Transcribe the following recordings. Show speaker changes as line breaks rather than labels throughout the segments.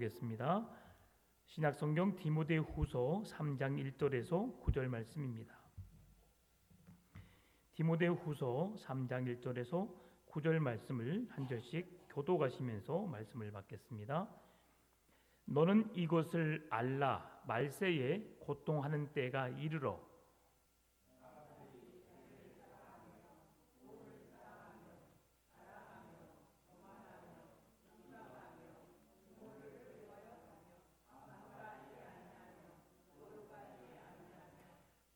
보겠습니다. 신약성경 디모데후서 3장 1절에서 9절 말씀입니다. 디모데후서 3장 1절에서 9절 말씀을 한 절씩 교독하시면서 말씀을 받겠습니다. 너는 이것을 알라. 말세에 고통하는 때가 이르러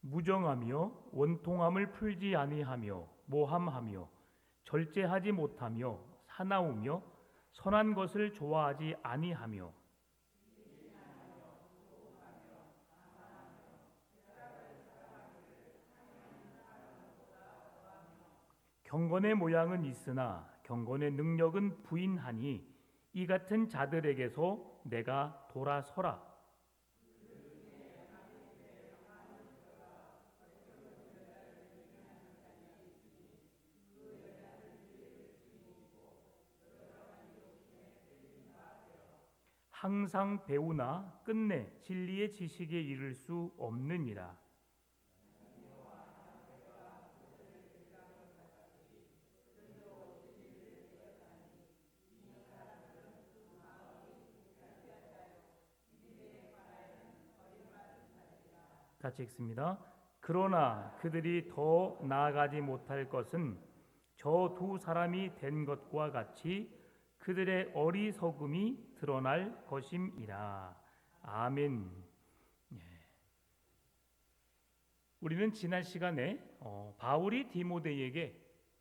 무정하며 원통함을 풀지 아니하며 모함하며 절제하지 못하며 사나우며 선한 것을 좋아하지 아니하며 경건의 모양은 있으나 경건의 능력은 부인하니 이 같은 자들에게서 내가 돌아서라. 항상 배우나 끝내 진리의 지식에 이를 수 없느니라. 같이 읽습니다. 그러나 그들이 더 나아가지 못할 것은 저 두 사람이 된 것과 같이 그들의 어리석음이 드러날 것임이라. 아멘. 우리는 지난 시간에 바울이 디모데에게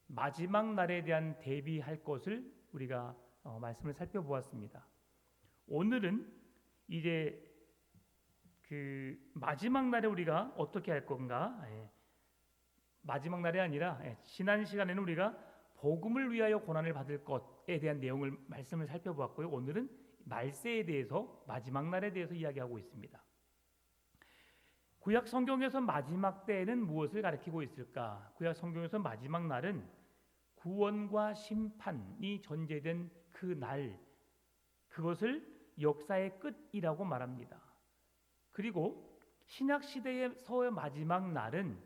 마지막 날에 대한 대비할 것을 우리가 말씀을 살펴보았습니다. 오늘은 이제 그 마지막 날에 우리가 어떻게 할 건가? 마지막 날이 아니라 지난 시간에는 우리가 복음을 위하여 고난을 받을 것에 대한 내용을 말씀을 살펴보았고요. 오늘은 말세에 대해서 마지막 날에 대해서 이야기하고 있습니다. 구약 성경에서 마지막 때에는 무엇을 가리키고 있을까? 구약 성경에서 마지막 날은 구원과 심판이 전제된 그 날, 그것을 역사의 끝이라고 말합니다. 그리고 신약 시대에서의 마지막 날은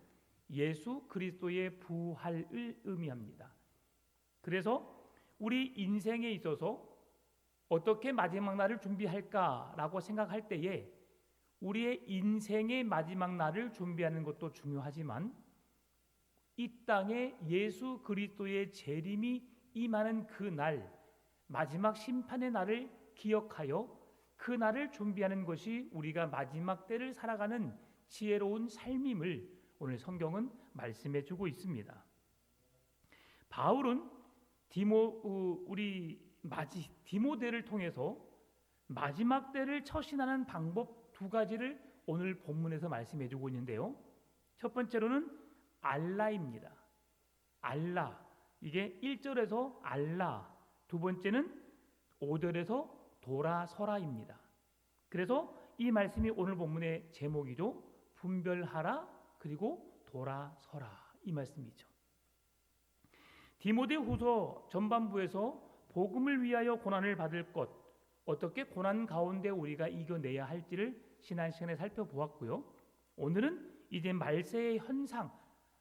예수 그리스도의 부활을 의미합니다. 그래서 우리 인생에 있어서 어떻게 마지막 날을 준비할까라고 생각할 때에 우리의 인생의 마지막 날을 준비하는 것도 중요하지만 이 땅에 예수 그리스도의 재림이 임하는 그 날, 마지막 심판의 날을 기억하여 그 날을 준비하는 것이 우리가 마지막 때를 살아가는 지혜로운 삶임을 오늘 성경은 말씀해 주고 있습니다. 바울은 디모데를 통해서 마지막 때를 처신하는 방법 두 가지를 오늘 본문에서 말씀해 주고 있는데요. 첫 번째로는 알라입니다. 알라. 이게 1절에서 알라. 두 번째는 5절에서 돌아서라입니다. 그래서 이 말씀이 오늘 본문의 제목이죠. 분별하라 그리고 돌아서라 이 말씀이죠. 디모데후서 전반부에서 복음을 위하여 고난을 받을 것, 어떻게 고난 가운데 우리가 이겨내야 할지를 지난 시간에 살펴보았고요. 오늘은 이제 말세의 현상,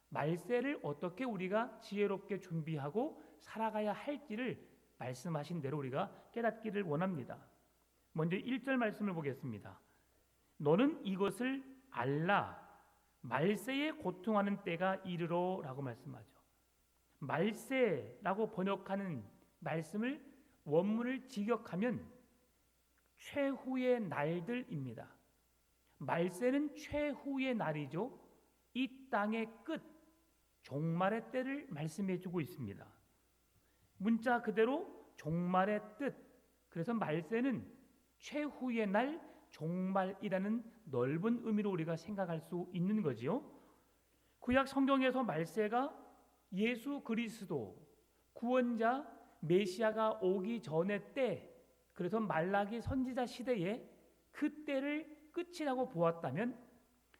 말세를 어떻게 우리가 지혜롭게 준비하고 살아가야 할지를 말씀하신 대로 우리가 깨닫기를 원합니다. 먼저 1절 말씀을 보겠습니다. 너는 이것을 알라. 말세에 고통하는 때가 이르러 라고 말씀하죠. 말세라고 번역하는 말씀을 원문을 직역하면 최후의 날들입니다. 말세는 최후의 날이죠. 이 땅의 끝, 종말의 때를 말씀해 주고 있습니다. 문자 그대로 종말의 뜻. 그래서 말세는 최후의 날, 종말이라는 넓은 의미로 우리가 생각할 수 있는 거지요. 구약 성경에서 말세가 예수 그리스도 구원자 메시아가 오기 전의 때, 그래서 말라기 선지자 시대에 그 때를 끝이라고 보았다면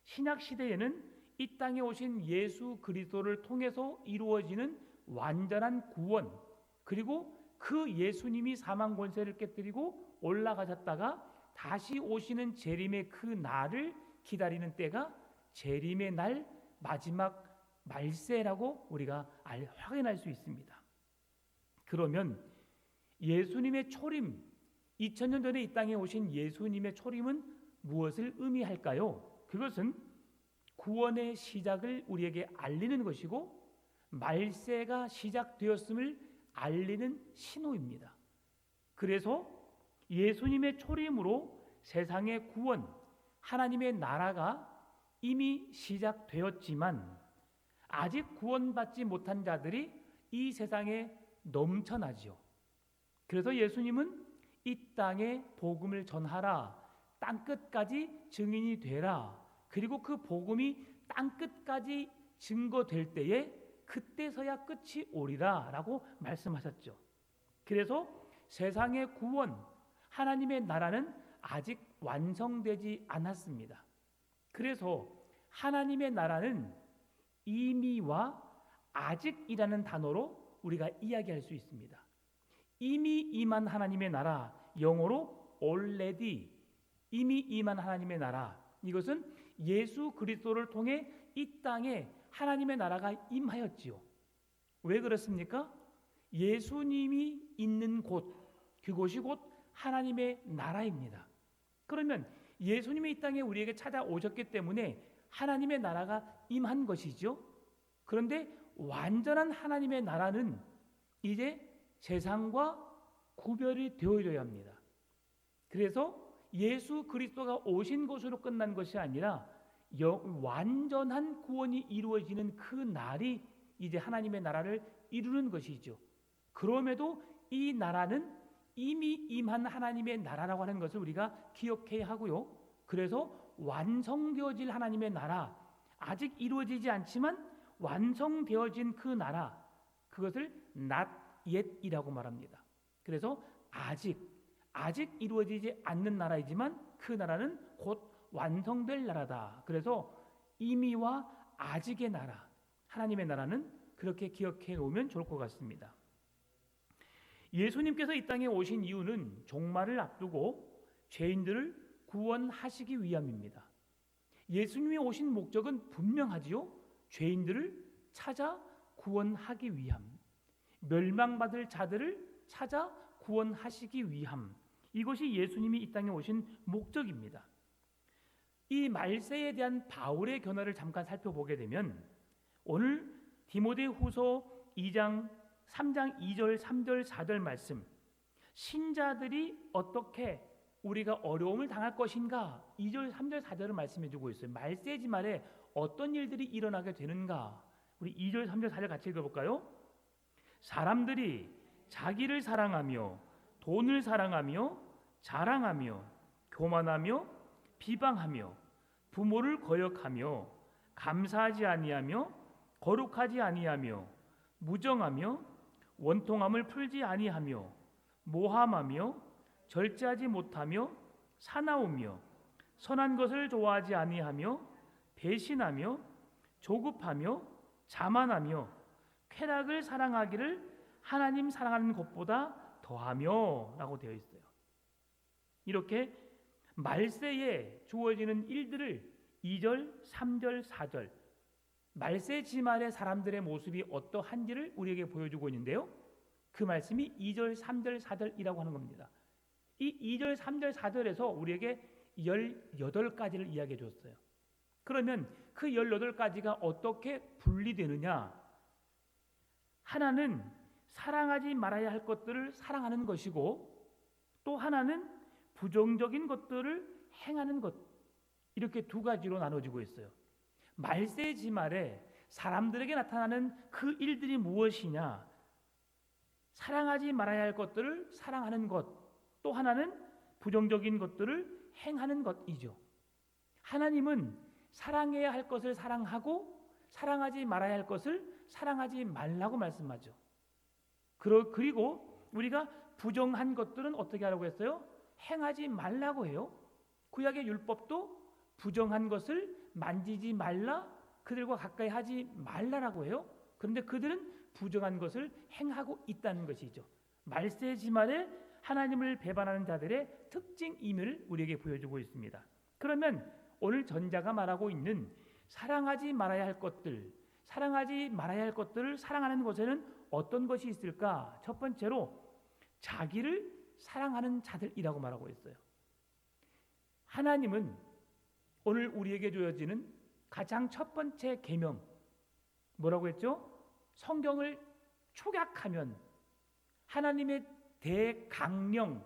신약 시대에는 이 땅에 오신 예수 그리스도를 통해서 이루어지는 완전한 구원, 그리고 그 예수님이 사망 권세를 깨뜨리고 올라가셨다가 다시 오시는 재림의 그 날을 기다리는 때가 재림의 날 마지막 말세라고 우리가 확인할 수 있습니다. 그러면 예수님의 초림, 2000년 전에 이 땅에 오신 예수님의 초림은 무엇을 의미할까요? 그것은 구원의 시작을 우리에게 알리는 것이고 말세가 시작되었음을 알리는 신호입니다. 그래서 예수님의 초림으로 세상의 구원, 하나님의 나라가 이미 시작되었지만 아직 구원받지 못한 자들이 이 세상에 넘쳐나지요. 그래서 예수님은 이 땅에 복음을 전하라, 땅끝까지 증인이 되라, 그리고 그 복음이 땅끝까지 증거될 때에 그때서야 끝이 오리라 라고 말씀하셨죠. 그래서 세상의 구원, 하나님의 나라는 아직 완성되지 않았습니다. 그래서 하나님의 나라는 이미와 아직이라는 단어로 우리가 이야기할 수 있습니다. 이미 임한 하나님의 나라, 영어로 already, 이미 임한 하나님의 나라, 이것은 예수 그리스도를 통해 이 땅에 하나님의 나라가 임하였지요. 왜 그렇습니까? 예수님이 있는 곳, 그곳이 곧 하나님의 나라입니다. 그러면 예수님이 이 땅에 우리에게 찾아오셨기 때문에 하나님의 나라가 임한 것이죠. 그런데 완전한 하나님의 나라는 이제 세상과 구별이 되어져야 합니다. 그래서 예수 그리스도가 오신 것으로 끝난 것이 아니라 완전한 구원이 이루어지는 그 날이 이제 하나님의 나라를 이루는 것이죠. 그럼에도 이 나라는 이미 임한 하나님의 나라라고 하는 것을 우리가 기억해야 하고요. 그래서 완성되어질 하나님의 나라, 아직 이루어지지 않지만 완성되어진 그 나라, 그것을 not yet이라고 말합니다. 그래서 아직 이루어지지 않는 나라이지만 그 나라는 곧 완성될 나라다. 그래서 이미와 아직의 나라, 하나님의 나라는 그렇게 기억해 놓으면 좋을 것 같습니다. 예수님께서 이 땅에 오신 이유는 종말을 앞두고 죄인들을 구원하시기 위함입니다. 예수님이 오신 목적은 분명하지요. 죄인들을 찾아 구원하기 위함, 멸망받을 자들을 찾아 구원하시기 위함, 이것이 예수님이 이 땅에 오신 목적입니다. 이 말세에 대한 바울의 견해를 잠깐 살펴보게 되면 오늘 디모데후서 2장 3장 2절 3절 4절 말씀, 신자들이 어떻게 우리가 어려움을 당할 것인가 2절 3절 4절을 말씀해 주고 있어요. 말세지 말에 어떤 일들이 일어나게 되는가. 우리 2절 3절 4절 같이 읽어볼까요? 사람들이 자기를 사랑하며 돈을 사랑하며 자랑하며 교만하며 비방하며 부모를 거역하며 감사하지 아니하며 거룩하지 아니하며 무정하며 원통함을 풀지 아니하며 모함하며 절제하지 못하며 사나우며 선한 것을 좋아하지 아니하며 배신하며 조급하며 자만하며 쾌락을 사랑하기를 하나님 사랑하는 것보다 더하며 라고 되어 있어요. 이렇게 말세에 주어지는 일들을 2절, 3절, 4절 말세 지말의 사람들의 모습이 어떠한지를 우리에게 보여주고 있는데요. 그 말씀이 2절, 3절, 4절이라고 하는 겁니다. 이 2절, 3절, 4절에서 우리에게 18가지를 이야기해 줬어요. 그러면 그 18가지가 어떻게 분리되느냐? 하나는 사랑하지 말아야 할 것들을 사랑하는 것이고, 또 하나는 부정적인 것들을 행하는 것, 이렇게 두 가지로 나눠지고 있어요. 말세지말에 사람들에게 나타나는 그 일들이 무엇이냐? 사랑하지 말아야 할 것들을 사랑하는 것, 또 하나는 부정적인 것들을 행하는 것이죠. 하나님은 사랑해야 할 것을 사랑하고 사랑하지 말아야 할 것을 사랑하지 말라고 말씀하죠. 그리고 우리가 부정한 것들은 어떻게 하라고 했어요? 행하지 말라고 해요. 구약의 율법도 부정한 것을 만지지 말라, 그들과 가까이 하지 말라라고 해요. 그런데 그들은 부정한 것을 행하고 있다는 것이죠. 말세지말에 하나님을 배반하는 자들의 특징임을 우리에게 보여주고 있습니다. 그러면 오늘 전자가 말하고 있는 사랑하지 말아야 할 것들, 사랑하지 말아야 할 것들을 사랑하는 것에는 어떤 것이 있을까? 첫 번째로 자기를 사랑하는 자들이라고 말하고 있어요. 하나님은 오늘 우리에게 주어지는 가장 첫 번째 계명 뭐라고 했죠? 성경을 축약하면 하나님의 대강령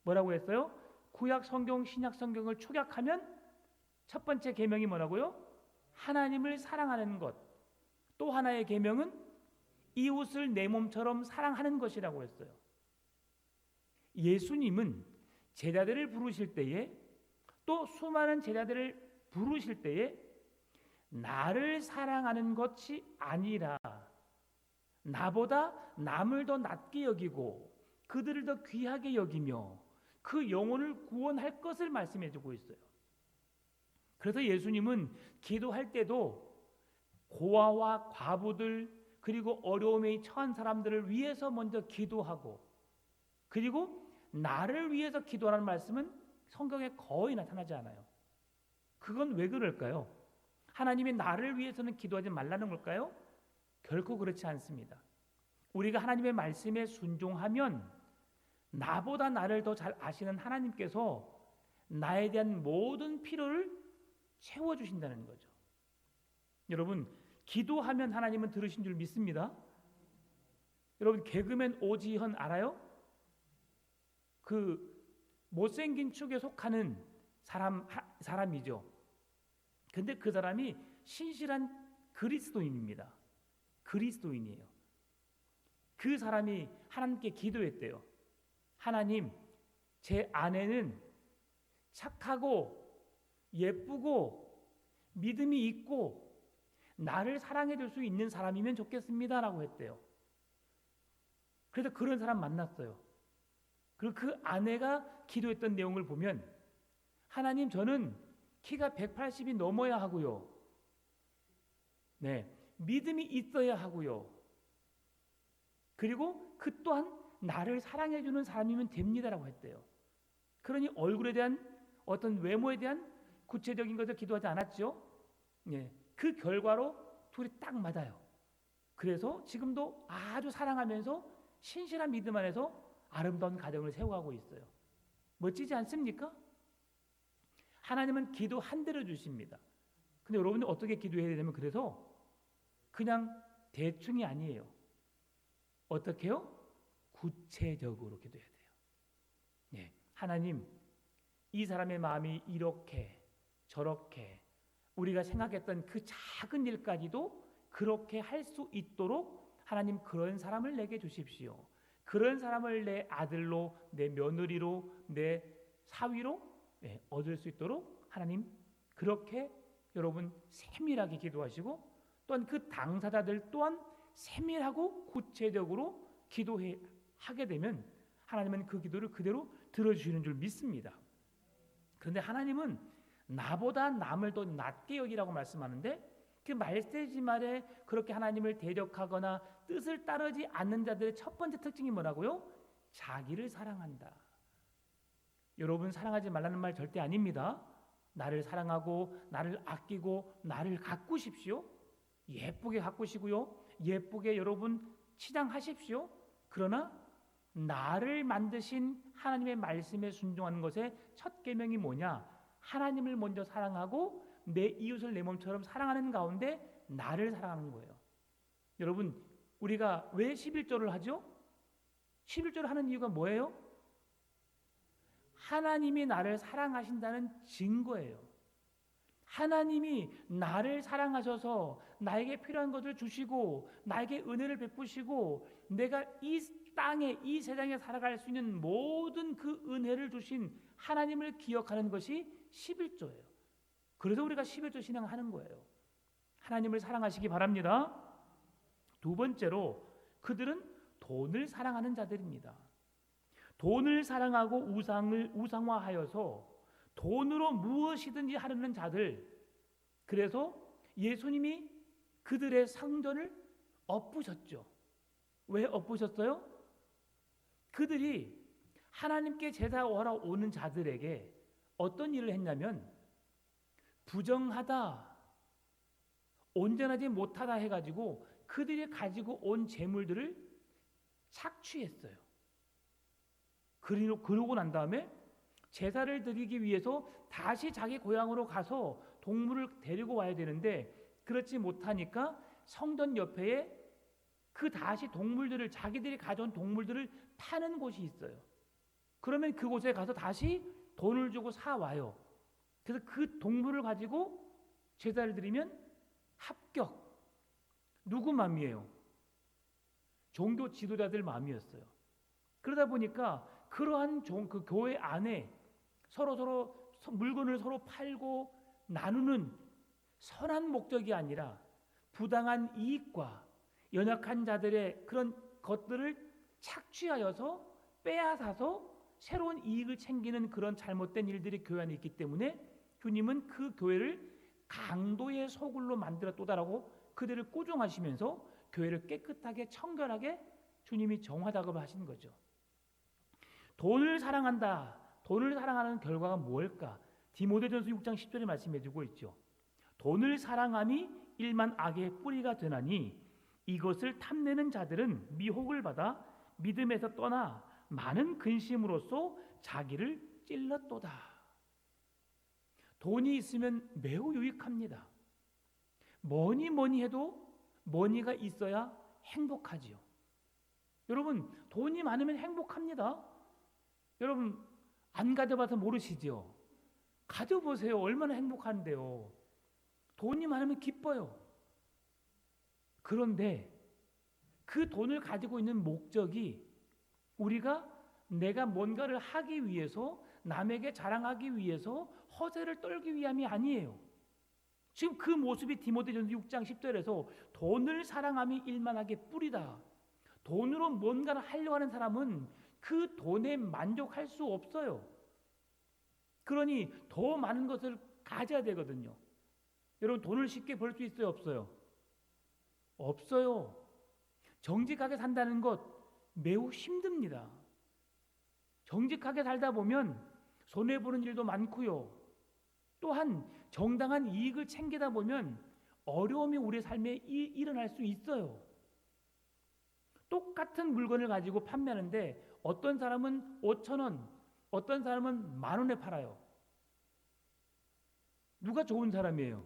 뭐라고 했어요? 구약 성경, 신약 성경을 축약하면 첫 번째 계명이 뭐라고요? 하나님을 사랑하는 것. 또 하나의 계명은 이웃을 내 몸처럼 사랑하는 것이라고 했어요. 예수님은 제자들을 부르실 때에 또 수많은 제자들을 부르실 때에 나를 사랑하는 것이 아니라 나보다 남을 더 낮게 여기고 그들을 더 귀하게 여기며 그 영혼을 구원할 것을 말씀해 주고 있어요. 그래서 예수님은 기도할 때도 고아와 과부들 그리고 어려움에 처한 사람들을 위해서 먼저 기도하고 그리고 나를 위해서 기도하라는 말씀은 성경에 거의 나타나지 않아요. 그건 왜 그럴까요? 하나님이 나를 위해서는 기도하지 말라는 걸까요? 결코 그렇지 않습니다. 우리가 하나님의 말씀에 순종하면 나보다 나를 더 잘 아시는 하나님께서 나에 대한 모든 필요를 채워주신다는 거죠. 여러분, 기도하면 하나님은 들으신 줄 믿습니다. 여러분, 개그맨 오지현 알아요? 그 못생긴 축에 속하는 사람이죠. 근데 그 사람이 신실한 그리스도인입니다. 그리스도인이에요. 그 사람이 하나님께 기도했대요. 하나님, 제 아내는 착하고 예쁘고 믿음이 있고 나를 사랑해 줄 수 있는 사람이면 좋겠습니다 라고 했대요. 그래서 그런 사람 만났어요. 그리고 그 아내가 기도했던 내용을 보면 하나님, 저는 키가 180이 넘어야 하고요. 네, 믿음이 있어야 하고요. 그리고 그 또한 나를 사랑해 주는 사람이면 됩니다라고 했대요. 그러니 얼굴에 대한 어떤 외모에 대한 구체적인 것을 기도하지 않았죠. 네, 그 결과로 둘이 딱 맞아요. 그래서 지금도 아주 사랑하면서 신실한 믿음 안에서 아름다운 가정을 세워가고 있어요. 멋지지 않습니까? 하나님은 기도 한 대로 주십니다. 근데 여러분이 어떻게 기도해야 되냐면 그래서 그냥 대충이 아니에요. 어떻게요? 구체적으로 기도해야 돼요. 네, 하나님, 이 사람의 마음이 이렇게 저렇게 우리가 생각했던 그 작은 일까지도 그렇게 할 수 있도록 하나님 그런 사람을 내게 주십시오. 그런 사람을 내 아들로, 내 며느리로, 내 사위로 얻을 수 있도록 하나님 그렇게 여러분 세밀하게 기도하시고 또한 그 당사자들 또한 세밀하고 구체적으로 기도하게 되면 하나님은 그 기도를 그대로 들어주시는 줄 믿습니다. 그런데 하나님은 나보다 남을 더 낮게 여기라고 말씀하는데 그 말세지 말에 그렇게 하나님을 대적하거나 뜻을 따르지 않는 자들의 첫 번째 특징이 뭐라고요? 자기를 사랑한다. 여러분, 사랑하지 말라는 말 절대 아닙니다. 나를 사랑하고 나를 아끼고 나를 가꾸십시오. 예쁘게 가꾸시고요. 예쁘게 여러분 치장하십시오. 그러나 나를 만드신 하나님의 말씀에 순종하는 것의 첫 계명이 뭐냐? 하나님을 먼저 사랑하고 내 이웃을 내 몸처럼 사랑하는 가운데 나를 사랑하는 거예요. 여러분, 우리가 왜 11조를 하죠? 11조를 하는 이유가 뭐예요? 하나님이 나를 사랑하신다는 증거예요. 하나님이 나를 사랑하셔서 나에게 필요한 것을 주시고 나에게 은혜를 베푸시고 내가 이 땅에 이 세상에 살아갈 수 있는 모든 그 은혜를 주신 하나님을 기억하는 것이 11조예요. 그래서 우리가 11조 신앙하는 거예요. 하나님을 사랑하시기 바랍니다. 두 번째로 그들은 돈을 사랑하는 자들입니다. 돈을 사랑하고 우상을 우상화하여서 돈으로 무엇이든지 하려는 자들. 그래서 예수님이 그들의 상전을 엎으셨죠. 왜 엎으셨어요? 그들이 하나님께 제사하러 오는 자들에게 어떤 일을 했냐면 부정하다, 온전하지 못하다 해가지고 그들이 가지고 온 재물들을 착취했어요. 그러고 난 다음에 제사를 드리기 위해서 다시 자기 고향으로 가서 동물을 데리고 와야 되는데 그렇지 못하니까 성전 옆에 그 다시 동물들을 자기들이 가져온 동물들을 파는 곳이 있어요. 그러면 그곳에 가서 다시 돈을 주고 사와요. 그래서 그 동물을 가지고 제사를 드리면 합격. 누구 마음이에요? 종교 지도자들 마음이었어요. 그러다 보니까 그러한 그 교회 안에 서로 물건을 서로 팔고 나누는 선한 목적이 아니라 부당한 이익과 연약한 자들의 그런 것들을 착취하여서 빼앗아서 새로운 이익을 챙기는 그런 잘못된 일들이 교회 안에 있기 때문에 주님은 그 교회를 강도의 소굴로 만들었도다라고 그들을 꾸중하시면서 교회를 깨끗하게 청결하게 주님이 정화 작업을 하신 거죠. 돈을 사랑한다. 돈을 사랑하는 결과가 무엇일까? 디모데전서 6장 10절에 말씀해 주고 있죠. 돈을 사랑함이 일만 악의 뿌리가 되나니 이것을 탐내는 자들은 미혹을 받아 믿음에서 떠나 많은 근심으로써 자기를 찔렀도다. 돈이 있으면 매우 유익합니다. 뭐니 해도 머니가 있어야 행복하지요. 여러분, 돈이 많으면 행복합니다. 여러분, 안 가져봐서 모르시죠? 가져보세요. 얼마나 행복한데요. 돈이 많으면 기뻐요. 그런데 그 돈을 가지고 있는 목적이 우리가 내가 뭔가를 하기 위해서 남에게 자랑하기 위해서 허세를 떨기 위함이 아니에요. 지금 그 모습이 디모데전서 6장 10절에서 돈을 사랑함이 일만하게 뿌리다. 돈으로 뭔가를 하려고 하는 사람은 그 돈에 만족할 수 없어요. 그러니 더 많은 것을 가져야 되거든요. 여러분, 돈을 쉽게 벌 수 있어요, 없어요? 없어요. 정직하게 산다는 것 매우 힘듭니다. 정직하게 살다 보면 손해보는 일도 많고요. 또한 정당한 이익을 챙기다 보면 어려움이 우리 삶에 일어날 수 있어요. 똑같은 물건을 가지고 판매하는데 어떤 사람은 5,000원, 어떤 사람은 10,000원에 팔아요. 누가 좋은 사람이에요?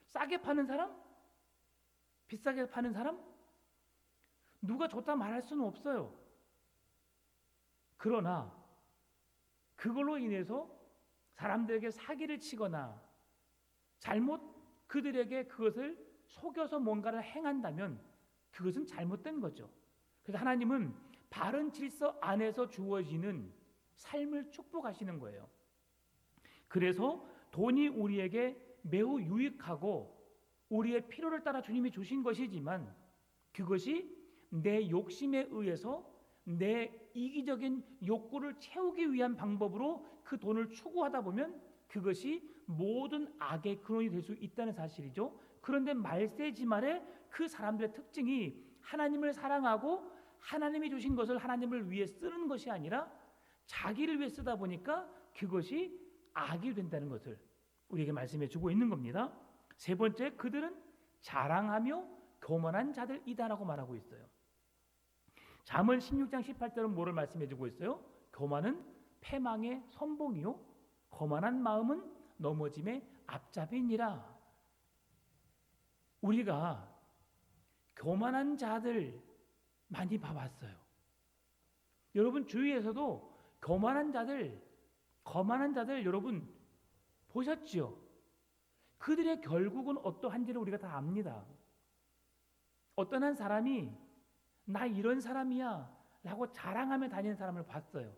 싸게 파는 사람? 비싸게 파는 사람? 누가 좋다 말할 수는 없어요. 그러나 그걸로 인해서 사람들에게 사기를 치거나 잘못 그들에게 그것을 속여서 뭔가를 행한다면 그것은 잘못된 거죠. 그래서 하나님은 바른 질서 안에서 주어지는 삶을 축복하시는 거예요. 그래서 돈이 우리에게 매우 유익하고 우리의 필요를 따라 주님이 주신 것이지만 그것이 내 욕심에 의해서 내 이기적인 욕구를 채우기 위한 방법으로 그 돈을 추구하다 보면 그것이 모든 악의 근원이 될 수 있다는 사실이죠. 그런데 말세지말의 그 사람들의 특징이 하나님을 사랑하고 하나님이 주신 것을 하나님을 위해 쓰는 것이 아니라 자기를 위해 쓰다 보니까 그것이 악이 된다는 것을 우리에게 말씀해 주고 있는 겁니다. 세 번째, 그들은 자랑하며 교만한 자들이다라고 말하고 있어요. 잠언 16장 18절은 뭐를 말씀해 주고 있어요? 교만은 패망의 선봉이요 거만한 마음은 넘어짐의 앞잡이니라. 우리가 교만한 자들 많이 봐왔어요. 여러분 주위에서도 교만한 자들, 거만한 자들 여러분 보셨죠? 그들의 결국은 어떠한지를 우리가 다 압니다. 어떤 한 사람이 나 이런 사람이야 라고 자랑하며 다니는 사람을 봤어요.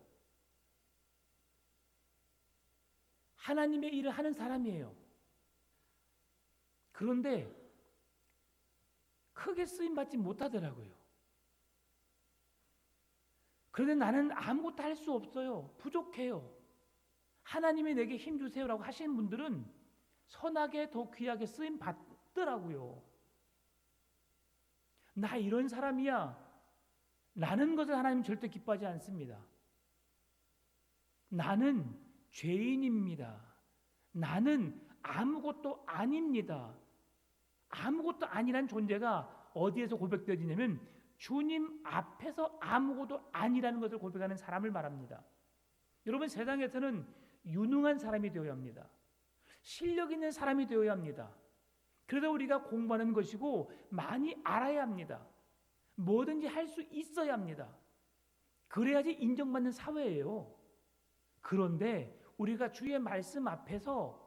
하나님의 일을 하는 사람이에요. 그런데 크게 쓰임받지 못하더라고요. 그런데 나는 아무것도 할 수 없어요. 부족해요. 하나님이 내게 힘 주세요라고 하시는 분들은 선하게 더 귀하게 쓰임 받더라고요. 나 이런 사람이야 라는 것을 하나님 절대 기뻐하지 않습니다. 나는 죄인입니다. 나는 아무것도 아닙니다. 아무것도 아니란 존재가 어디에서 고백되어지냐면 주님 앞에서 아무것도 아니라는 것을 고백하는 사람을 말합니다. 여러분, 세상에서는 유능한 사람이 되어야 합니다. 실력 있는 사람이 되어야 합니다. 그러다 우리가 공부하는 것이고 많이 알아야 합니다. 뭐든지 할 수 있어야 합니다. 그래야지 인정받는 사회예요. 그런데 우리가 주의 말씀 앞에서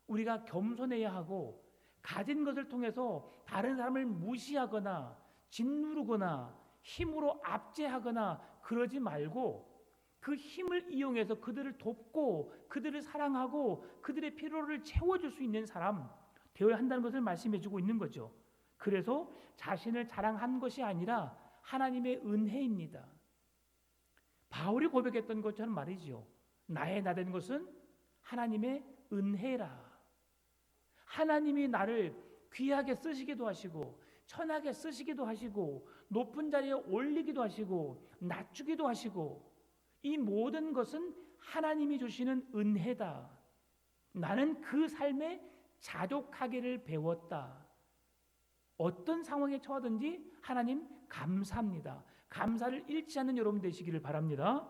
우리가 겸손해야 하고 가진 것을 통해서 다른 사람을 무시하거나 짓누르거나 힘으로 압제하거나 그러지 말고 그 힘을 이용해서 그들을 돕고 그들을 사랑하고 그들의 필요를 채워줄 수 있는 사람 되어야 한다는 것을 말씀해주고 있는 거죠. 그래서 자신을 자랑한 것이 아니라 하나님의 은혜입니다. 바울이 고백했던 것처럼 말이죠. 나의 나된 것은 하나님의 은혜라. 하나님이 나를 귀하게 쓰시기도 하시고 천하게 쓰시기도 하시고 높은 자리에 올리기도 하시고 낮추기도 하시고 이 모든 것은 하나님이 주시는 은혜다. 나는 그 삶에 자족하기를 배웠다. 어떤 상황에 처하든지 하나님 감사합니다. 감사를 잃지 않는 여러분 되시기를 바랍니다.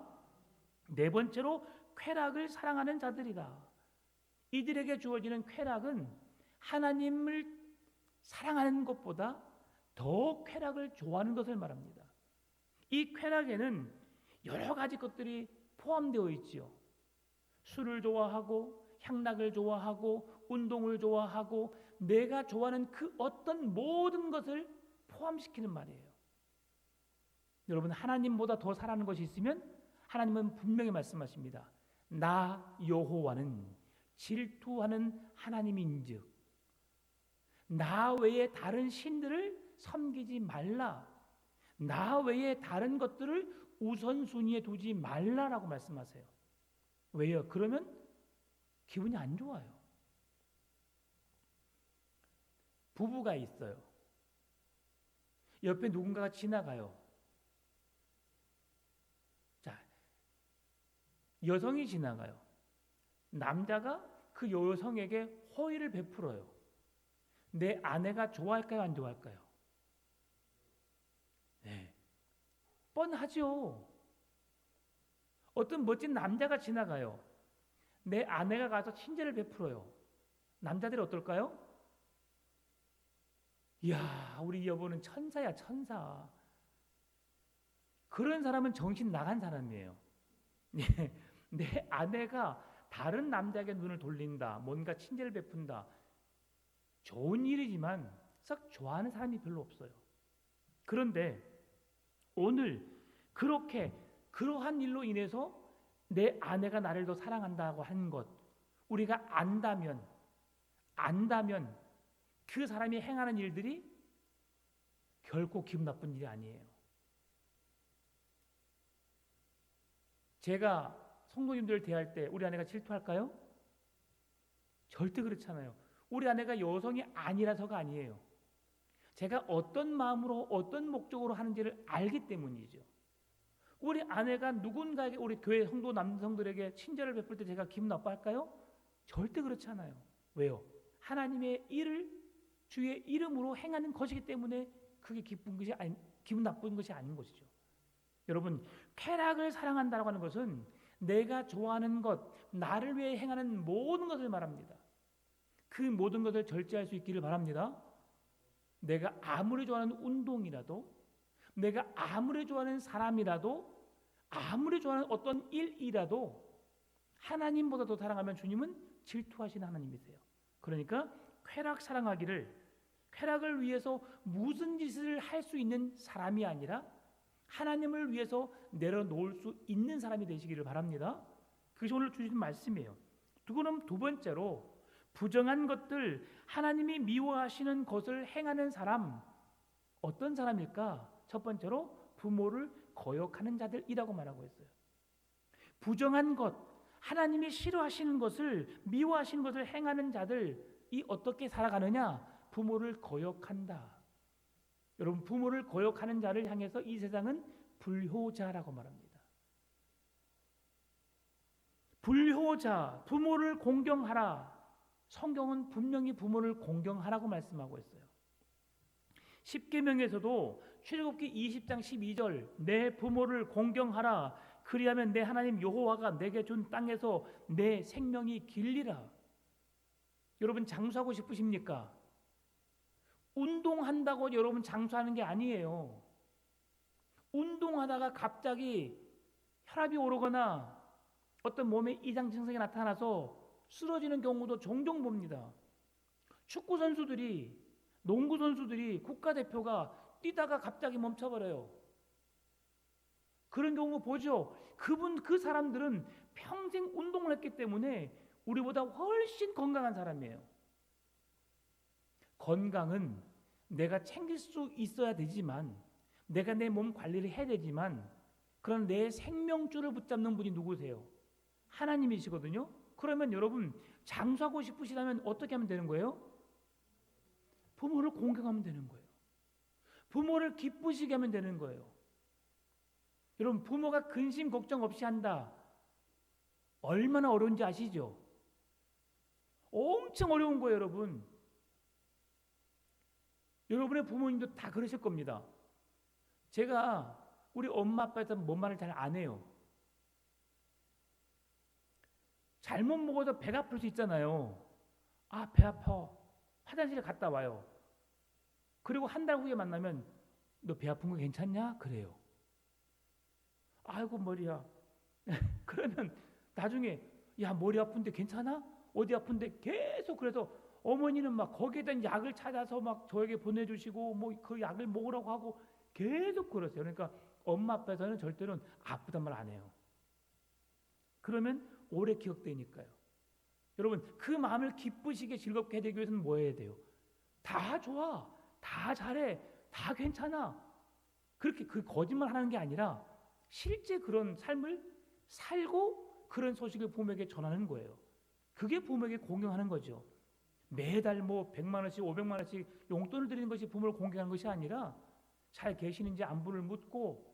네 번째로 쾌락을 사랑하는 자들이다. 이들에게 주어지는 쾌락은 하나님을 사랑하는 것보다 더 쾌락을 좋아하는 것을 말합니다. 이 쾌락에는 여러 가지 것들이 포함되어 있지요. 술을 좋아하고 향락을 좋아하고 운동을 좋아하고 내가 좋아하는 그 어떤 모든 것을 포함시키는 말이에요. 여러분, 하나님보다 더 사랑하는 것이 있으면 하나님은 분명히 말씀하십니다. 나 여호와는 질투하는 하나님인즉 나 외에 다른 신들을 섬기지 말라. 나 외에 다른 것들을 우선순위에 두지 말라라고 말씀하세요. 왜요? 그러면 기분이 안 좋아요. 부부가 있어요. 옆에 누군가가 지나가요. 자, 여성이 지나가요. 남자가 그 여성에게 호의를 베풀어요. 내 아내가 좋아할까요? 안 좋아할까요? 네. 뻔하죠. 어떤 멋진 남자가 지나가요. 내 아내가 가서 친절을 베풀어요. 남자들이 어떨까요? 이야, 우리 여보는 천사야, 천사. 그런 사람은 정신 나간 사람이에요. 내 아내가 다른 남자에게 눈을 돌린다, 뭔가 친절을 베푼다. 좋은 일이지만 썩 좋아하는 사람이 별로 없어요. 그런데 오늘 그렇게 그러한 일로 인해서 내 아내가 나를 더 사랑한다고 하는 것 우리가 안다면 그 사람이 행하는 일들이 결코 기분 나쁜 일이 아니에요. 제가 성도님들을 대할 때 우리 아내가 질투할까요? 절대 그렇잖아요. 우리 아내가 여성이 아니라서가 아니에요. 제가 어떤 마음으로 어떤 목적으로 하는지를 알기 때문이죠. 우리 아내가 누군가에게 우리 교회 성도 남성들에게 친절을 베풀 때 제가 기분 나빠할까요? 절대 그렇지 않아요. 왜요? 하나님의 일을 주의 이름으로 행하는 것이기 때문에 그게 기분 나쁜 것이 아닌 것이죠. 여러분, 쾌락을 사랑한다고 하는 것은 내가 좋아하는 것, 나를 위해 행하는 모든 것을 말합니다. 그 모든 것을 절제할 수 있기를 바랍니다. 내가 아무리 좋아하는 운동이라도, 내가 아무리 좋아하는 사람이라도, 아무리 좋아하는 어떤 일이라도 하나님보다 더 사랑하면 주님은 질투하시는 하나님이세요. 그러니까 쾌락을 위해서 무슨 짓을 할 수 있는 사람이 아니라 하나님을 위해서 내려놓을 수 있는 사람이 되시기를 바랍니다. 그것이 오늘 주신 말씀이에요. 두 번째로 부정한 것들, 하나님이 미워하시는 것을 행하는 사람, 어떤 사람일까? 첫 번째로 부모를 거역하는 자들이라고 말하고 있어요. 부정한 것, 하나님이 싫어하시는 것을, 미워하시는 것을 행하는 자들이 어떻게 살아가느냐? 부모를 거역한다. 여러분, 부모를 거역하는 자를 향해서 이 세상은 불효자라고 말합니다. 불효자, 부모를 공경하라. 성경은 분명히 부모를 공경하라고 말씀하고 있어요. 십계명에서도 출애굽기 20장 12절 내 부모를 공경하라. 그리하면 내 하나님 여호와가 내게 준 땅에서 내 생명이 길리라. 여러분 장수하고 싶으십니까? 운동한다고 여러분 장수하는 게 아니에요. 운동하다가 갑자기 혈압이 오르거나 어떤 몸에 이상 증상이 나타나서 쓰러지는 경우도 종종 봅니다. 축구 선수들이, 농구 선수들이, 국가대표가 뛰다가 갑자기 멈춰버려요. 그런 경우 보죠. 그 사람들은 평생 운동을 했기 때문에 우리보다 훨씬 건강한 사람이에요. 건강은 내가 챙길 수 있어야 되지만, 내가 내 몸 관리를 해야 되지만, 그런 내 생명줄을 붙잡는 분이 누구세요? 하나님이시거든요. 그러면 여러분 장수하고 싶으시다면 어떻게 하면 되는 거예요? 부모를 공경하면 되는 거예요. 부모를 기쁘시게 하면 되는 거예요. 여러분 부모가 근심 걱정 없이 한다. 얼마나 어려운지 아시죠? 엄청 어려운 거예요, 여러분. 여러분의 부모님도 다 그러실 겁니다. 제가 우리 엄마 아빠한테 뭔 말을 잘 안 해요. 잘못 먹어도 배가 아플 수 있잖아요. 아, 배 아파. 화장실에 갔다 와요. 그리고 한 달 후에 만나면 너 배 아픈 거 괜찮냐? 그래요. 아이고 머리야. 그러면 나중에 야 머리 아픈데 괜찮아? 어디 아픈데? 계속 그래서 어머니는 막 거기에 대한 약을 찾아서 막 저에게 보내주시고 뭐 그 약을 먹으라고 하고 계속 그러세요. 그러니까 엄마 아빠에서는 절대로 아프단 말 안 해요. 그러면 오래 기억되니까요. 여러분 그 마음을 기쁘시게 즐겁게 해야 되기 위해서는 뭐 해야 돼요? 다 좋아, 다 잘해, 다 괜찮아. 그렇게 그 거짓말 하는 게 아니라 실제 그런 삶을 살고 그런 소식을 부모에게 전하는 거예요. 그게 부모에게 공경하는 거죠. 매달 뭐 100만 원씩 500만 원씩 용돈을 드리는 것이 부모를 공경하는 것이 아니라 잘 계시는지 안부를 묻고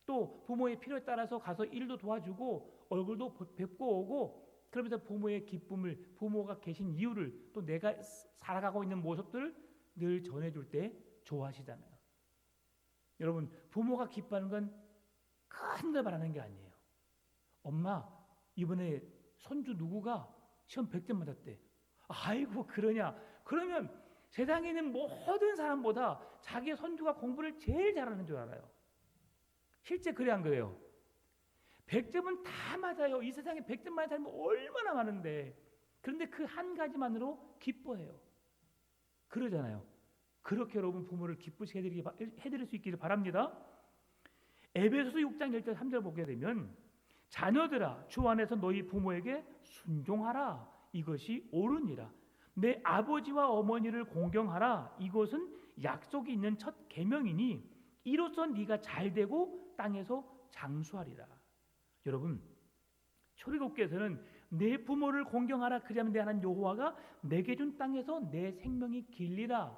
또 부모의 필요에 따라서 가서 일도 도와주고 얼굴도 뵙고 오고 그러면서 부모의 기쁨을 부모가 계신 이유를 또 내가 살아가고 있는 모습들을 늘 전해줄 때 좋아하시잖아요. 여러분 부모가 기뻐하는 건 큰 걸 바라는 게 아니에요. 엄마 이번에 손주 누구가 시험 100점 맞았대. 아이고 그러냐. 그러면 세상에 있는 모든 사람보다 자기 손주가 공부를 제일 잘하는 줄 알아요. 실제 그래 안 그래요? 100점은 다 맞아요. 이 세상에 100점 맞은 사람이 얼마나 많은데. 그런데 그 한 가지만으로 기뻐해요. 그러잖아요. 그렇게 여러분 부모를 기쁘시게 해드릴 수 있기를 바랍니다. 에베소서 6장 1절 3절 보게 되면 자녀들아 주 안에서 너희 부모에게 순종하라. 이것이 옳으니라. 내 아버지와 어머니를 공경하라. 이것은 약속이 있는 첫 계명이니 이로써 네가 잘되고 땅에서 장수하리라. 여러분 출애굽기에서는 내 부모를 공경하라. 그리하면 내 하나님 여호와가 내게 준 땅에서 내 생명이 길리라.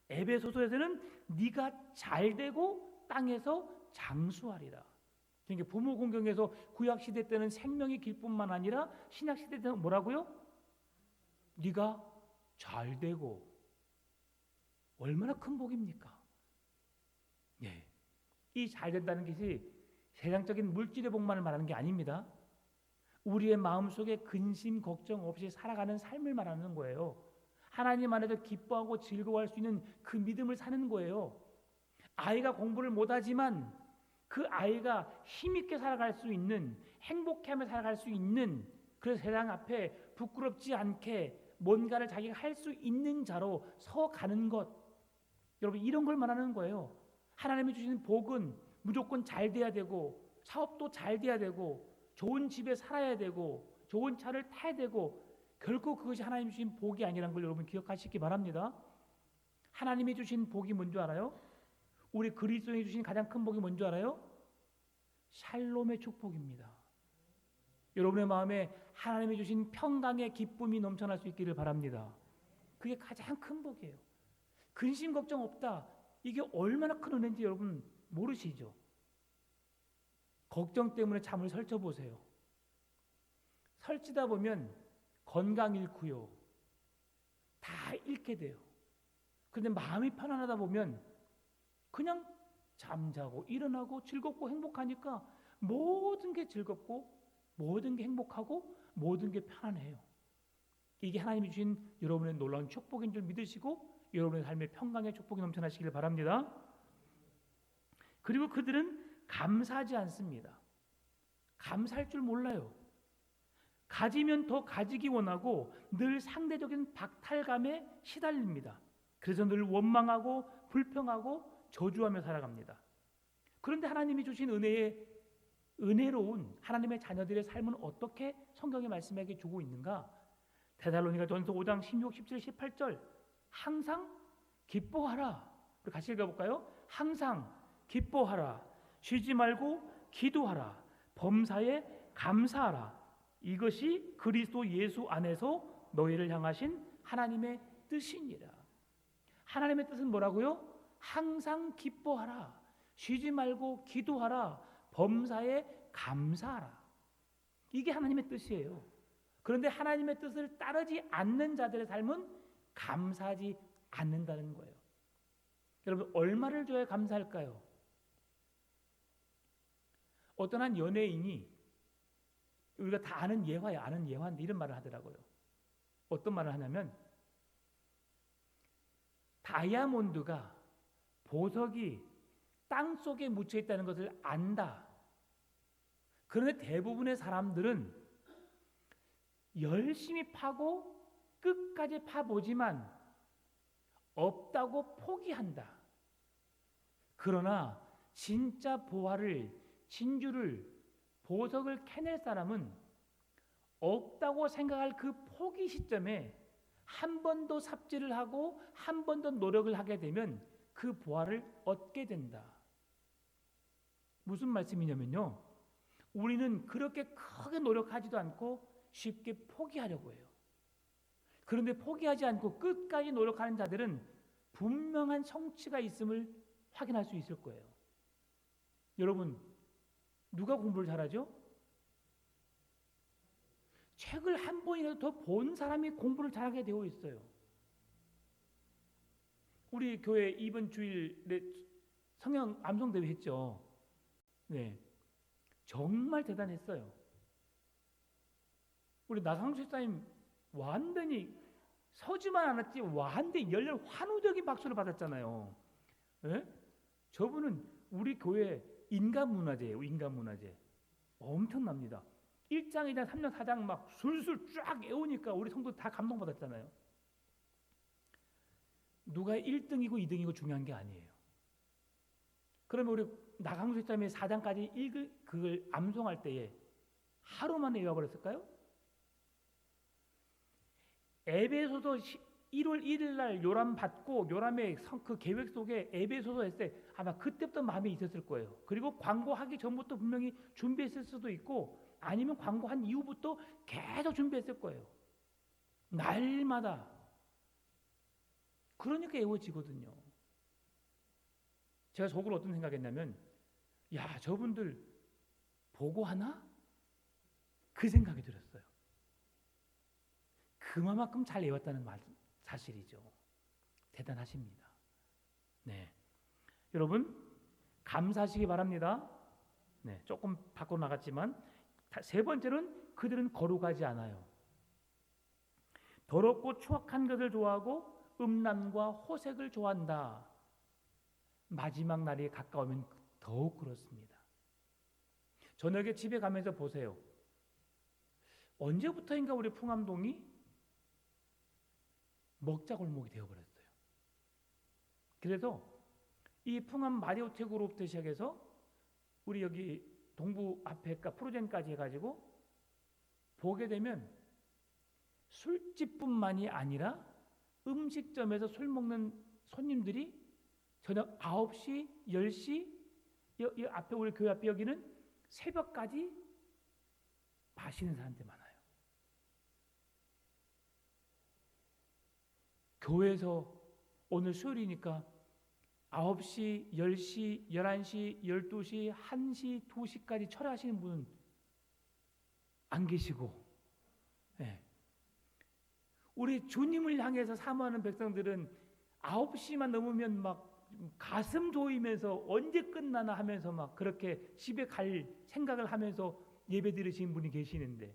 에베소서에서는 네가 잘되고 땅에서 장수하리라. 그러니까 부모 공경에서 구약 시대 때는 생명이 길 뿐만 아니라 신약 시대 때는 뭐라고요? 네가 잘되고. 얼마나 큰 복입니까? 예. 이 잘된다는 것이 세상적인 물질의 복만을 말하는 게 아닙니다. 우리의 마음속에 근심 걱정 없이 살아가는 삶을 말하는 거예요. 하나님 안에서 기뻐하고 즐거워할 수 있는 그 믿음을 사는 거예요. 아이가 공부를 못하지만 그 아이가 힘있게 살아갈 수 있는, 행복하며 살아갈 수 있는, 그래서 세상 앞에 부끄럽지 않게 뭔가를 자기가 할 수 있는 자로 서가는 것. 여러분 이런 걸 말하는 거예요. 하나님이 주시는 복은 무조건 잘 돼야 되고 사업도 잘 돼야 되고 좋은 집에 살아야 되고 좋은 차를 타야 되고 결코 그것이 하나님이 주신 복이 아니라는 걸 여러분 기억하시기 바랍니다. 하나님이 주신 복이 뭔지 알아요? 우리 그리스도인이 주신 가장 큰 복이 뭔지 알아요? 샬롬의 축복입니다. 여러분의 마음에 하나님이 주신 평강의 기쁨이 넘쳐날 수 있기를 바랍니다. 그게 가장 큰 복이에요. 근심 걱정 없다. 이게 얼마나 큰 은혜인지 여러분 모르시죠? 걱정 때문에 잠을 설쳐보세요. 설치다 보면 건강 잃고요. 다 잃게 돼요. 그런데 마음이 편안하다 보면 그냥 잠자고 일어나고 즐겁고 행복하니까 모든 게 즐겁고 모든 게 행복하고 모든 게 편안해요. 이게 하나님이 주신 여러분의 놀라운 축복인 줄 믿으시고 여러분의 삶의 평강의 축복이 넘쳐나시길 바랍니다. 그리고 그들은 감사하지 않습니다. 감사할 줄 몰라요. 가지면 더 가지기 원하고 늘 상대적인 박탈감에 시달립니다. 그래서 늘 원망하고 불평하고 저주하며 살아갑니다. 그런데 하나님이 주신 은혜로운 하나님의 자녀들의 삶은 어떻게 성경의 말씀에게 주고 있는가? 데살로니가 전서 5장 16, 17, 18절 항상 기뻐하라. 우리 같이 읽어볼까요? 항상 기뻐하라. 쉬지 말고 기도하라. 범사에 감사하라. 이것이 그리스도 예수 안에서 너희를 향하신 하나님의 뜻이니라. 하나님의 뜻은 뭐라고요? 항상 기뻐하라. 쉬지 말고 기도하라. 범사에 감사하라. 이게 하나님의 뜻이에요. 그런데 하나님의 뜻을 따르지 않는 자들의 삶은 감사하지 않는다는 거예요. 여러분, 얼마를 줘야 감사할까요? 어떤 한 연예인이, 우리가 다 아는 예화예요. 아는 예화인데 이런 말을 하더라고요. 어떤 말을 하냐면, 다이아몬드가, 보석이 땅속에 묻혀 있다는 것을 안다. 그런데 대부분의 사람들은 열심히 파고 끝까지 파보지만 없다고 포기한다. 그러나 진짜 보화를, 진주를, 보석을 캐낼 사람은 없다고 생각할 그 포기 시점에 한 번 더 삽질을 하고 한 번 더 노력을 하게 되면 그 보화를 얻게 된다. 무슨 말씀이냐면요, 우리는 그렇게 크게 노력하지도 않고 쉽게 포기하려고 해요. 그런데 포기하지 않고 끝까지 노력하는 자들은 분명한 성취가 있음을 확인할 수 있을 거예요. 여러분, 누가 공부를 잘하죠? 책을 한 번이라도 더 본 사람이 공부를 잘하게 되어 있어요. 우리 교회 이번 주일에 성형 암송대회 했죠. 네, 정말 대단했어요. 우리 나상수 집사님 완전히 서지만 않았지 완전히 열렬 환호적인 박수를 받았잖아요. 네? 저분은 우리 교회 인간문화재예요. 인간문화재 엄청납니다. 1장, 2장, 3장, 4장 막 술술 쫙 외우니까 우리 성도 다 감동받았잖아요. 누가 1등이고 2등이고 중요한 게 아니에요. 그러면 우리 나강수 집사님이 4장까지 그걸 암송할 때에 하루 만에 외워버렸을까요? 에베소서 1월 1일 날 요람 받고 요람의 그 계획 속에 에베소서 했을 때 아마 그때부터 마음에 있었을 거예요. 그리고 광고하기 전부터 분명히 준비했을 수도 있고 아니면 광고한 이후부터 계속 준비했을 거예요. 날마다. 그러니까 외워지거든요. 제가 속으로 어떤 생각했냐면, 야, 저분들 보고 하나? 그 생각이 들었어요. 그만큼 잘 외웠다는 사실이죠. 대단하십니다. 네, 여러분 감사하시기 바랍니다. 네, 조금 밖으로 나갔지만 세 번째는 그들은 거룩하지 않아요. 더럽고 추악한 것을 좋아하고 음란과 호색을 좋아한다. 마지막 날이 가까우면 더욱 그렇습니다. 저녁에 집에 가면서 보세요. 언제부터인가 우리 풍암동이 먹자골목이 되어버렸어요. 그래서 이 풍암 마리오체 그룹부터 시작해서 우리 여기 동부 앞에가 프로젠까지 해가지고 보게 되면 술집뿐만이 아니라 음식점에서 술 먹는 손님들이 저녁 9시, 10시 이 앞에 우리 교회 앞에 여기는 새벽까지 마시는 사람들 많아요. 교회에서 오늘 수요일이니까 9시, 10시, 11시, 12시, 1시, 2시까지 철회하시는 분은 안 계시고 우리 주님을 향해서 사모하는 백성들은 9시만 넘으면 막 가슴 조이면서 언제 끝나나 하면서 막 그렇게 집에 갈 생각을 하면서 예배 드리신 분이 계시는데,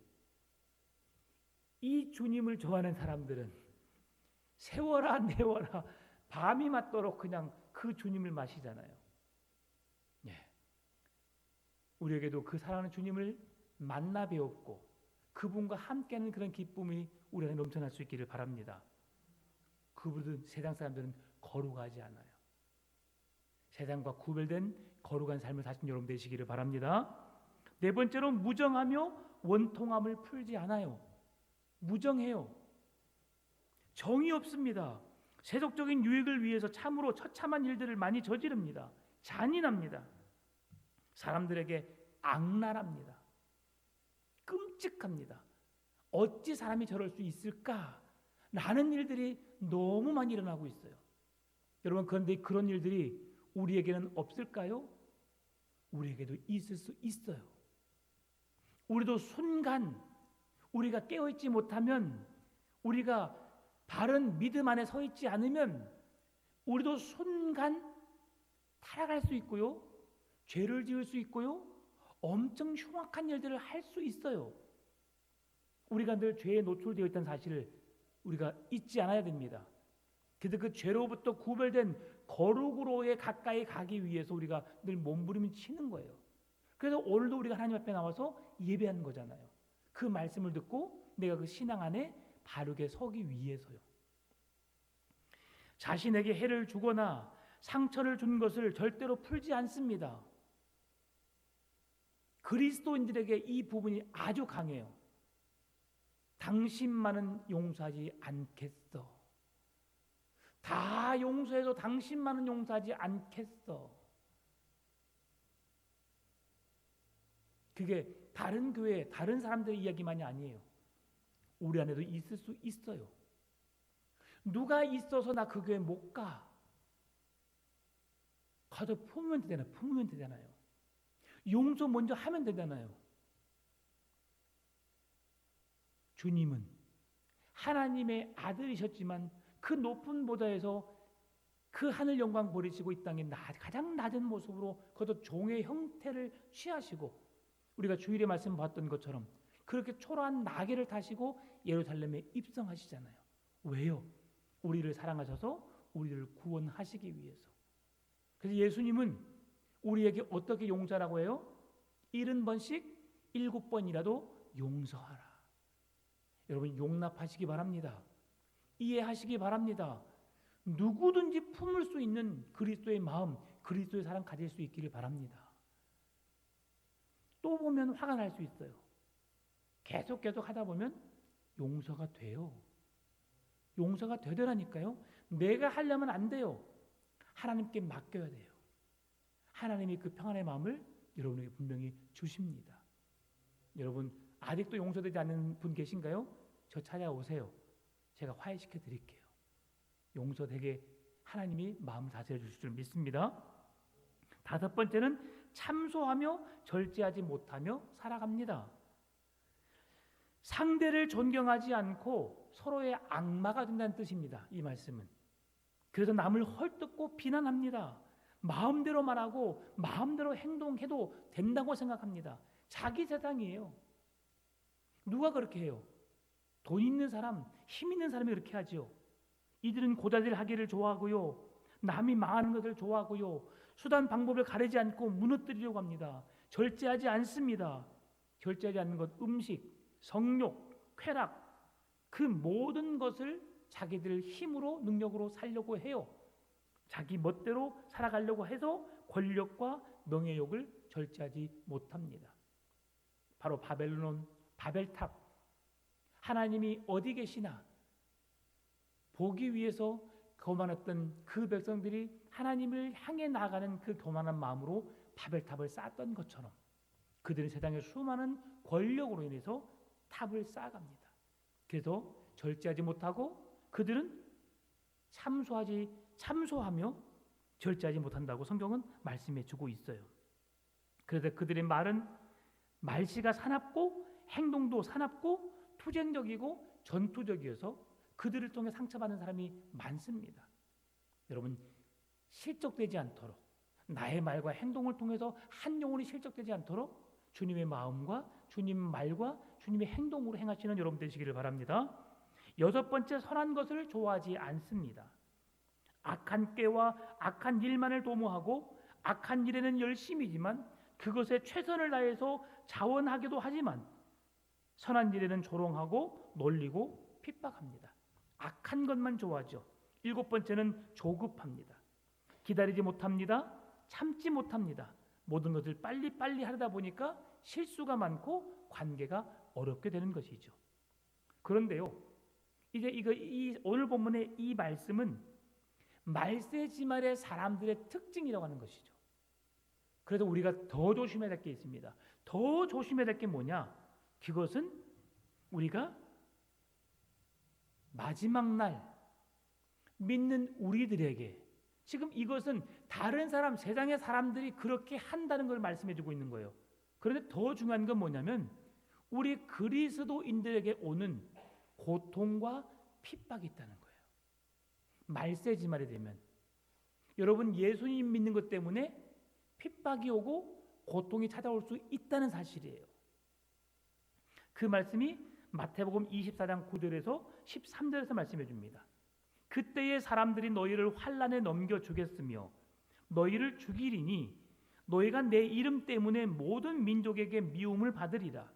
이 주님을 좋아하는 사람들은 세워라 내워라 밤이 맞도록 그냥 그 주님을 마시잖아요. 예. 우리에게도 그 사랑하는 주님을 만나 배웠고 그분과 함께하는 그런 기쁨이 우리 안에 넘쳐날 수 있기를 바랍니다. 그분은 세상 사람들은 거룩하지 않아요. 세상과 구별된 거룩한 삶을 사신 여러분 되시기를 바랍니다. 네 번째로 무정하며 원통함을 풀지 않아요. 무정해요. 정이 없습니다. 세속적인 유익을 위해서 참으로 처참한 일들을 많이 저지릅니다. 잔인합니다. 사람들에게 악랄합니다. 끔찍합니다. 어찌 사람이 저럴 수 있을까? 라는 일들이 너무 많이 일어나고 있어요. 여러분, 그런데 그런 일들이 우리에게는 없을까요? 우리에게도 있을 수 있어요. 우리도 순간 우리가 깨어있지 못하면, 우리가 바른 믿음 안에 서 있지 않으면 우리도 순간 타락할 수 있고요, 죄를 지을 수 있고요, 엄청 흉악한 일들을 할 수 있어요. 우리가 늘 죄에 노출되어 있다는 사실을 우리가 잊지 않아야 됩니다. 그래서 그 죄로부터 구별된 거룩으로의 가까이 가기 위해서 우리가 늘 몸부림을 치는 거예요. 그래서 오늘도 우리가 하나님 앞에 나와서 예배하는 거잖아요. 그 말씀을 듣고 내가 그 신앙 안에 바르게 서기 위해서요. 자신에게 해를 주거나 상처를 준 것을 절대로 풀지 않습니다. 그리스도인들에게 이 부분이 아주 강해요. 당신만은 용서하지 않겠어. 다 용서해도 당신만은 용서하지 않겠어. 그게 다른 교회, 다른 사람들의 이야기만이 아니에요. 우리 안에도 있을 수 있어요. 누가 있어서 나 그 교회 못 가. 가서 품으면 되잖아요. 용서 먼저 하면 되잖아요. 주님은 하나님의 아들이셨지만 그 높은 보좌에서 그 하늘 영광 버리시고 이 땅에 가장 낮은 모습으로 그것도 종의 형태를 취하시고, 우리가 주일에 말씀 봤던 것처럼 그렇게 초라한 나귀를 타시고 예루살렘에 입성하시잖아요. 왜요? 우리를 사랑하셔서 우리를 구원하시기 위해서. 그래서 예수님은 우리에게 어떻게 용서라고 해요? 70번씩 7번이라도 용서하라. 여러분, 용납하시기 바랍니다. 이해하시기 바랍니다. 누구든지 품을 수 있는 그리스도의 마음, 그리스도의 사랑 가질 수 있기를 바랍니다. 또 보면 화가 날 수 있어요. 계속 하다 보면 용서가 돼요. 용서가 되더라니까요. 내가 하려면 안 돼요. 하나님께 맡겨야 돼요. 하나님이 그 평안의 마음을 여러분에게 분명히 주십니다. 여러분, 아직도 용서되지 않는 분 계신가요? 저 찾아오세요. 제가 화해시켜 드릴게요. 용서되게 하나님이 마음 다스려 주실 줄 믿습니다. 다섯 번째는 참소하며 절제하지 못하며 살아갑니다. 상대를 존경하지 않고 서로의 악마가 된다는 뜻입니다. 이 말씀은. 그래서 남을 헐뜯고 비난합니다. 마음대로 말하고 마음대로 행동해도 된다고 생각합니다. 자기 세상이에요. 누가 그렇게 해요? 돈 있는 사람, 힘 있는 사람이 그렇게 하죠. 이들은 고자질하기를 좋아하고요, 남이 망하는 것을 좋아하고요, 수단 방법을 가리지 않고 무너뜨리려고 합니다. 절제하지 않습니다. 절제하지 않는 것, 음식, 성욕, 쾌락, 그 모든 것을 자기들 힘으로 능력으로 살려고 해요. 자기 멋대로 살아가려고 해서 권력과 명예욕을 절제하지 못합니다. 바로 바벨론, 바벨탑. 하나님이 어디 계시나 보기 위해서 교만했던 그 백성들이 하나님을 향해 나아가는 그 교만한 마음으로 바벨탑을 쌓았던 것처럼 그들은 세상의 수많은 권력으로 인해서 탑을 쌓아갑니다. 그래서 절제하지 못하고 그들은 참소하며 절제하지 못한다고 성경은 말씀해 주고 있어요. 그래서 그들의 말은 말씨가 사납고 행동도 사납고 투쟁적이고 전투적이어서 그들을 통해 상처받는 사람이 많습니다. 여러분, 실족되지 않도록, 나의 말과 행동을 통해서 한 영혼이 실족되지 않도록 주님의 마음과 주님 말과 주님의 행동으로 행하시는 여러분 되시기를 바랍니다. 여섯 번째, 선한 것을 좋아하지 않습니다. 악한 꾀와 악한 일만을 도모하고 악한 일에는 열심이지만 그것에 최선을 다해서 자원하기도 하지만 선한 일에는 조롱하고 놀리고 핍박합니다. 악한 것만 좋아하죠. 일곱 번째는 조급합니다. 기다리지 못합니다. 참지 못합니다. 모든 것을 빨리빨리 하다 보니까 실수가 많고 관계가 어렵게 되는 것이죠. 그런데요, 이제 오늘 본문의 이 말씀은 말세지말의 사람들의 특징이라고 하는 것이죠. 그래서 우리가 더 조심해야 될 게 있습니다. 더 조심해야 될 게 뭐냐? 그것은 우리가 마지막 날 믿는 우리들에게, 지금 이것은 다른 사람, 세상의 사람들이 그렇게 한다는 걸 말씀해 주고 있는 거예요. 그런데 더 중요한 건 뭐냐면 우리 그리스도인들에게 오는 고통과 핍박이 있다는 거예요. 말세지말이 되면 여러분, 예수님 믿는 것 때문에 핍박이 오고 고통이 찾아올 수 있다는 사실이에요. 그 말씀이 마태복음 24장 9절에서 13절에서 말씀해 줍니다. 그때의 사람들이 너희를 환난에 넘겨 주겠으며 너희를 죽이리니 너희가 내 이름 때문에 모든 민족에게 미움을 받으리라.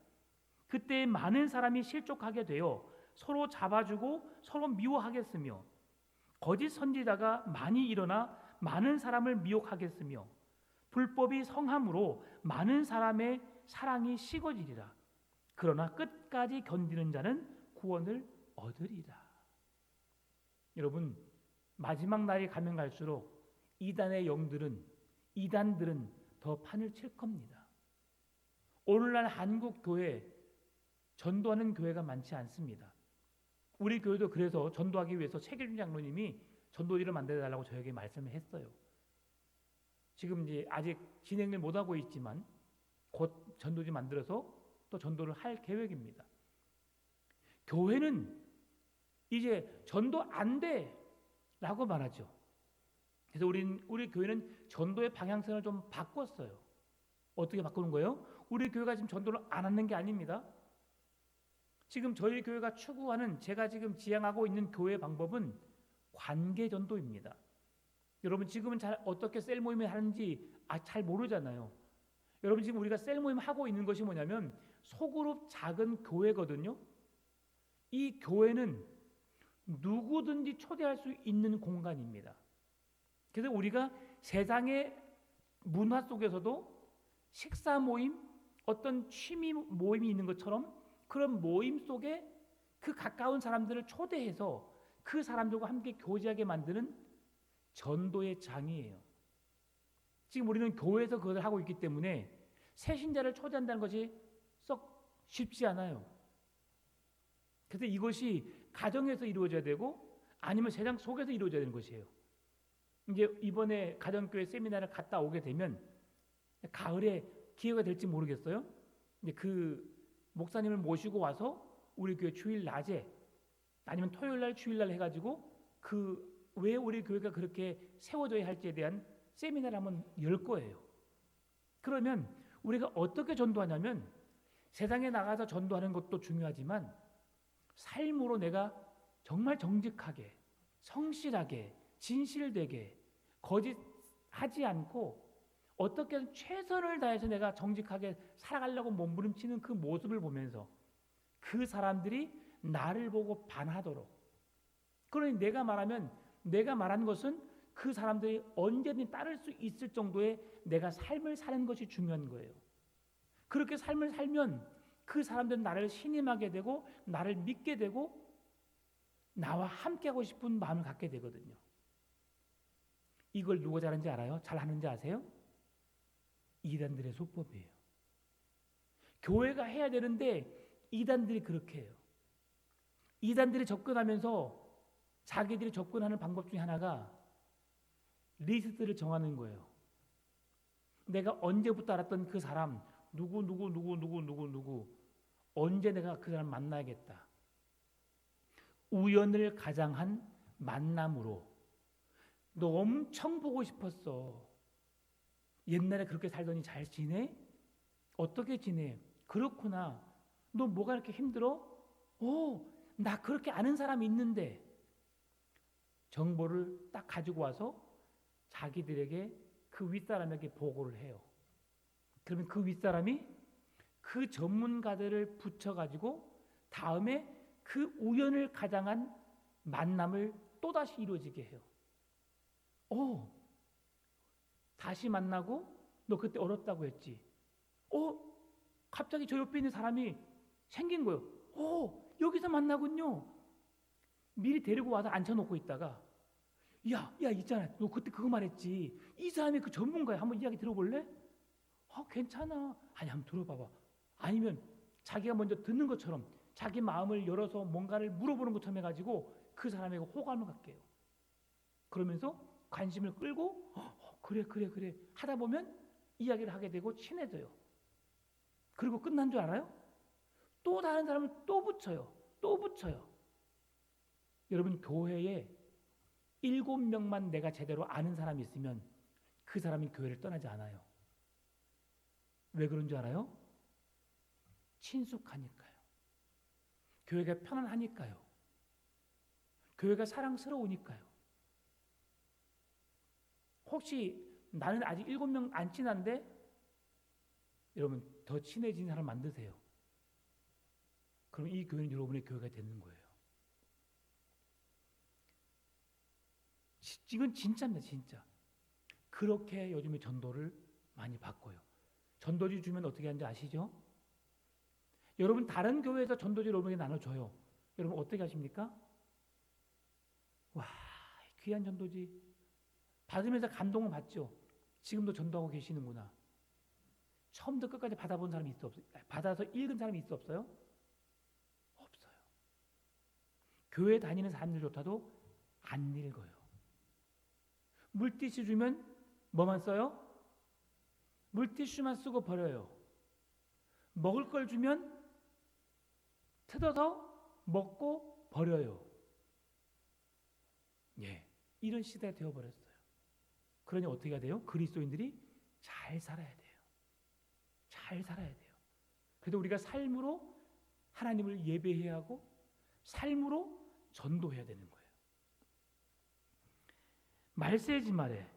그때 많은 사람이 실족하게 되어 서로 잡아주고 서로 미워하겠으며 거짓 선지자가 많이 일어나 많은 사람을 미혹하겠으며 불법이 성함으로 많은 사람의 사랑이 식어지리라. 그러나 끝까지 견디는 자는 구원을 얻으리라. 여러분, 마지막 날이 가면 갈수록 이단들은 더 판을 칠 겁니다. 오늘날 한국 교회 전도하는 교회가 많지 않습니다. 우리 교회도 그래서 전도하기 위해서 최길준 장로님이 전도지를 만들어달라고 저에게 말씀을 했어요. 지금 이제 아직 진행을 못하고 있지만 곧 전도지 만들어서 또 전도를 할 계획입니다. 교회는 이제 전도 안 돼라고 말하죠. 그래서 우리 교회는 전도의 방향성을 좀 바꿨어요. 어떻게 바꾸는 거예요? 우리 교회가 지금 전도를 안 하는 게 아닙니다. 지금 저희 교회가 추구하는, 제가 지금 지향하고 있는 교회 방법은 관계 전도입니다. 여러분, 지금은 잘 어떻게 셀 모임을 하는지 잘 모르잖아요. 여러분, 지금 우리가 셀 모임 하고 있는 것이 뭐냐면 소그룹 작은 교회거든요. 이 교회는 누구든지 초대할 수 있는 공간입니다. 그래서 우리가 세상의 문화 속에서도 식사 모임, 어떤 취미 모임이 있는 것처럼 그런 모임 속에 그 가까운 사람들을 초대해서 그 사람들과 함께 교제하게 만드는 전도의 장이에요. 지금 우리는 교회에서 그것을 하고 있기 때문에 새신자를 초대한다는 것이 썩 쉽지 않아요. 그래서 이것이 가정에서 이루어져야 되고 아니면 세상 속에서 이루어져야 되는 것이에요. 이제 이번에 가정교회 세미나를 갔다 오게 되면 가을에 기회가 될지 모르겠어요. 이제 그 목사님을 모시고 와서 우리 교회 주일 낮에 아니면 토요일 날 주일 날 해가지고 그 왜 우리 교회가 그렇게 세워져야 할지에 대한 세미나를 한번 열 거예요. 그러면 우리가 어떻게 전도하냐면 세상에 나가서 전도하는 것도 중요하지만 삶으로 내가 정말 정직하게, 성실하게, 진실되게, 거짓하지 않고 어떻게든 최선을 다해서 내가 정직하게 살아가려고 몸부림치는 그 모습을 보면서 그 사람들이 나를 보고 반하도록, 그러니 내가 말한 것은 그 사람들이 언제든지 따를 수 있을 정도의 내가 삶을 사는 것이 중요한 거예요. 그렇게 삶을 살면 그 사람들은 나를 신임하게 되고 나를 믿게 되고 나와 함께하고 싶은 마음을 갖게 되거든요. 이걸 누가 잘하는지 알아요? 잘하는지 아세요? 이단들의 수법이에요. 교회가 해야 되는데 이단들이 그렇게 해요. 이단들이 접근하면서 자기들이 접근하는 방법 중에 하나가 리스트를 정하는 거예요. 내가 언제부터 알았던 그 사람 누구 언제 내가 그 사람 만나야겠다. 우연을 가장한 만남으로 너 엄청 보고 싶었어. 옛날에 그렇게 살더니 잘 지내? 어떻게 지내? 그렇구나. 너 뭐가 이렇게 힘들어? 나 그렇게 아는 사람이 있는데. 정보를 딱 가지고 와서 자기들에게 그 윗사람에게 보고를 해요. 그러면 그 윗사람이 그 전문가들을 붙여가지고 다음에 그 우연을 가장한 만남을 또다시 이루어지게 해요. 다시 만나고 너 그때 어렵다고 했지. 갑자기 저 옆에 있는 사람이 생긴 거예요. 여기서 만나군요. 미리 데리고 와서 앉혀놓고 있다가 야 있잖아. 너 그때 그거 말했지. 이 사람이 그 전문가야. 한번 이야기 들어볼래? 괜찮아. 아니 한번 들어봐봐. 아니면 자기가 먼저 듣는 것처럼 자기 마음을 열어서 뭔가를 물어보는 것처럼 해가지고 그 사람에게 호감을 갖게 해요. 그러면서 관심을 끌고 그래 하다 보면 이야기를 하게 되고 친해져요. 그리고 끝난 줄 알아요? 또 다른 사람을 또 붙여요. 여러분 교회에 7명만 내가 제대로 아는 사람이 있으면 그 사람이 교회를 떠나지 않아요. 왜 그런 줄 알아요? 친숙하니까요. 교회가 편안하니까요. 교회가 사랑스러우니까요. 혹시 나는 아직 7명 안 친한데 여러분 더 친해진 사람 만드세요. 그럼 이 교회는 여러분의 교회가 되는 거예요. 이건 진짜입니다. 진짜. 그렇게 요즘에 전도를 많이 바꿔요. 전도지 주면 어떻게 하는지 아시죠? 여러분 다른 교회에서 전도지 여러분에게 나눠줘요. 여러분 어떻게 하십니까? 와 귀한 전도지 받으면서 감동을 받죠. 지금도 전도하고 계시는구나. 처음부터 끝까지 받아본 사람이 있어 없어요? 받아서 읽은 사람이 있어 없어요? 없어요. 교회 다니는 사람들조차도 안 읽어요. 물티슈 주면 뭐만 써요? 물티슈만 쓰고 버려요. 먹을 걸 주면 뜯어서 먹고 버려요. 이런 시대가 되어버렸어요. 그러니 어떻게 해야 돼요? 그리스도인들이 잘 살아야 돼요. 잘 살아야 돼요. 그래도 우리가 삶으로 하나님을 예배해야 하고 삶으로 전도해야 되는 거예요. 말세지 말에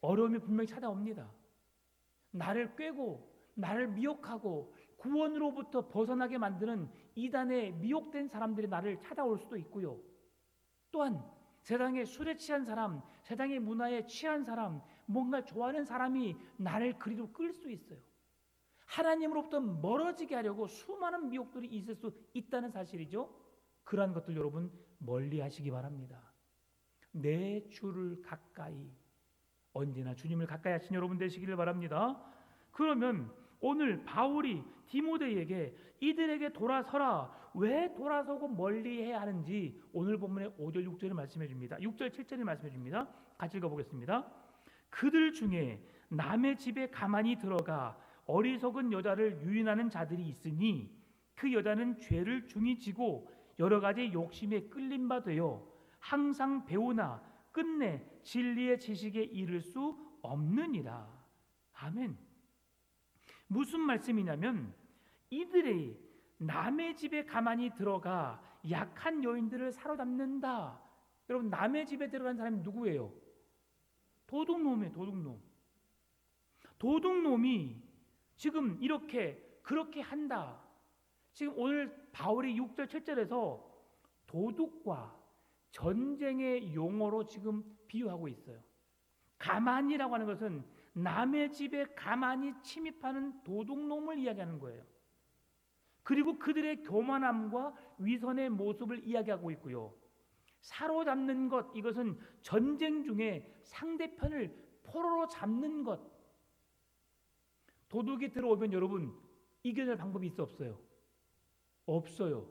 어려움이 분명히 찾아옵니다. 나를 꾀고 나를 미혹하고 구원으로부터 벗어나게 만드는 이단에 미혹된 사람들이 나를 찾아올 수도 있고요. 또한 세상에 술에 취한 사람, 세상의 문화에 취한 사람, 뭔가 좋아하는 사람이 나를 그리로 끌 수 있어요. 하나님으로부터 멀어지게 하려고 수많은 미혹들이 있을 수 있다는 사실이죠. 그러한 것들 여러분 멀리 하시기 바랍니다. 내 주를 가까이, 언제나 주님을 가까이 하신 여러분 되시기를 바랍니다. 그러면 오늘 바울이 디모데에게 이들에게 돌아서라, 왜 돌아서고 멀리해야 하는지 오늘 본문의 5절 6절을 말씀해 줍니다. 6절 7절을 말씀해 줍니다. 같이 읽어보겠습니다. 그들 중에 남의 집에 가만히 들어가 어리석은 여자를 유인하는 자들이 있으니 그 여자는 죄를 중히 지고 여러 가지 욕심에 끌린 바 되어 항상 배우나 끝내 진리의 지식에 이를 수 없느니라. 아멘. 무슨 말씀이냐면 이들이 남의 집에 가만히 들어가 약한 여인들을 사로잡는다. 여러분 남의 집에 들어간 사람이 누구예요? 도둑놈이에요. 도둑놈. 도둑놈이 지금 그렇게 한다. 지금 오늘 바울이 6절 7절에서 도둑과 전쟁의 용어로 지금 비유하고 있어요. 가만히라고 하는 것은 남의 집에 가만히 침입하는 도둑놈을 이야기하는 거예요. 그리고 그들의 교만함과 위선의 모습을 이야기하고 있고요. 사로잡는 것, 이것은 전쟁 중에 상대편을 포로로 잡는 것. 도둑이 들어오면 여러분 이겨낼 방법이 있어 없어요? 없어요.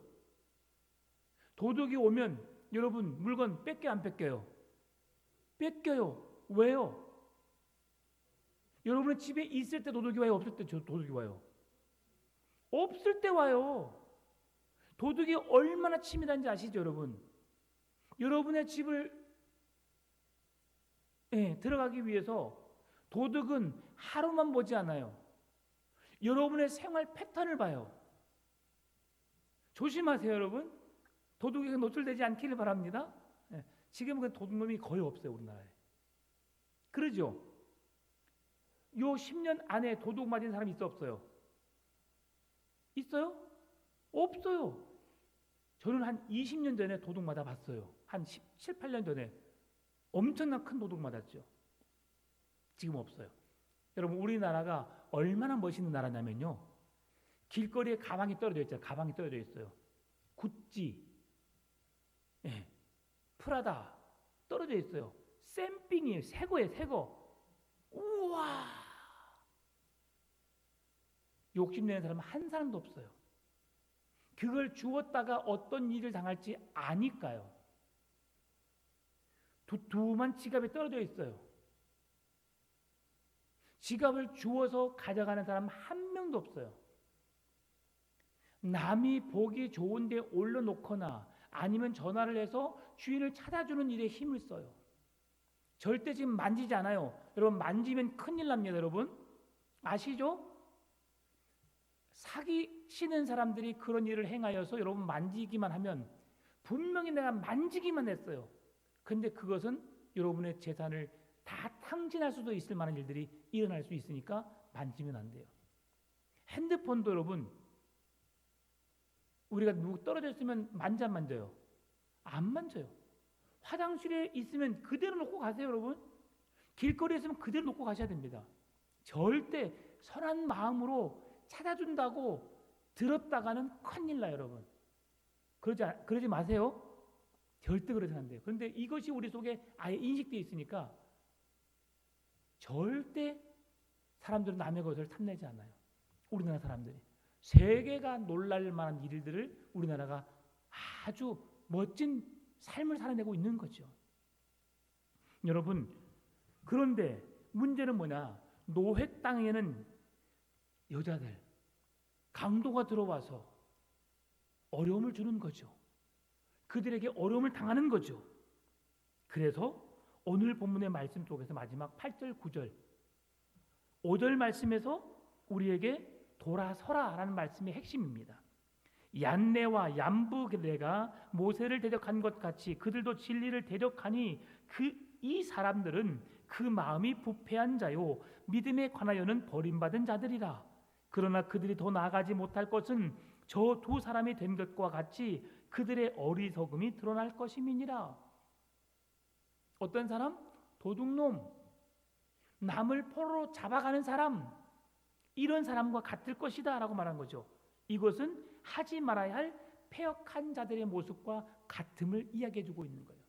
도둑이 오면 여러분 물건 뺏겨 안 뺏겨요? 뺏겨요. 왜요? 여러분의 집에 있을 때 도둑이 와요? 없을 때 도둑이 와요? 없을 때 와요. 도둑이 얼마나 치밀한지 아시죠, 여러분? 여러분의 집을 들어가기 위해서 도둑은 하루만 보지 않아요. 여러분의 생활 패턴을 봐요. 조심하세요, 여러분. 도둑에게 노출되지 않기를 바랍니다. 지금은 그 도둑놈이 거의 없어요, 우리나라에. 그러죠? 요 10년 안에 도둑 맞은 사람이 있어, 없어요? 있어요? 없어요. 저는 한 20년 전에 도둑 맞아 봤어요. 한 17, 8년 전에 엄청난 큰 도둑 맞았죠. 지금 없어요. 여러분, 우리나라가 얼마나 멋있는 나라냐면요, 길거리에 가방이 떨어져 있잖아요. 가방이 떨어져 있어요. 구찌, 프라다 떨어져 있어요. 샘핑이에요. 새거예요, 새거. 우와! 욕심내는 사람은 한 사람도 없어요. 그걸 주웠다가 어떤 일을 당할지 아니까요. 두툼한 지갑에 떨어져 있어요. 지갑을 주워서 가져가는 사람 한 명도 없어요. 남이 보기 좋은데 올려놓거나 아니면 전화를 해서 주인을 찾아주는 일에 힘을 써요. 절대 지금 만지지 않아요. 여러분, 만지면 큰일 납니다. 여러분 아시죠? 사기치는 사람들이 그런 일을 행하여서 여러분 만지기만 하면 분명히 내가 만지기만 했어요. 근데 그것은 여러분의 재산을 다 탕진할 수도 있을 만한 일들이 일어날 수 있으니까 만지면 안 돼요. 핸드폰도 여러분, 우리가 누구 떨어져 있으면 만져 안 만져요? 안 만져요. 화장실에 있으면 그대로 놓고 가세요, 여러분. 길거리에 있으면 그대로 놓고 가셔야 됩니다. 절대 선한 마음으로 찾아준다고 들었다가는 큰일 나요, 여러분. 그러지 마세요. 절대 그러지 안 돼요. 그런데 이것이 우리 속에 아예 인식되어 있으니까 절대 사람들은 남의 것을 탐내지 않아요. 우리나라 사람들이. 세계가 놀랄 만한 일들을 우리나라가 아주 멋진 삶을 살아내고 있는 거죠. 여러분, 그런데 문제는 뭐냐? 노획 땅에는 여자들, 강도가 들어와서 어려움을 주는 거죠. 그들에게 어려움을 당하는 거죠. 그래서 오늘 본문의 말씀 속에서 마지막 8절, 9절, 5절 말씀에서 우리에게 돌아서라라는 말씀의 핵심입니다. 얀네와 얀부게레가 모세를 대적한 것 같이 그들도 진리를 대적하니 이 사람들은 그 마음이 부패한 자요 믿음에 관하여는 버림받은 자들이라. 그러나 그들이 더 나아가지 못할 것은 저 두 사람이 된 것과 같이 그들의 어리석음이 드러날 것임이니라. 어떤 사람? 도둑놈, 남을 포로로 잡아가는 사람, 이런 사람과 같을 것이다 라고 말한 거죠. 이것은 하지 말아야 할 패역한 자들의 모습과 같음을 이야기해 주고 있는 거예요.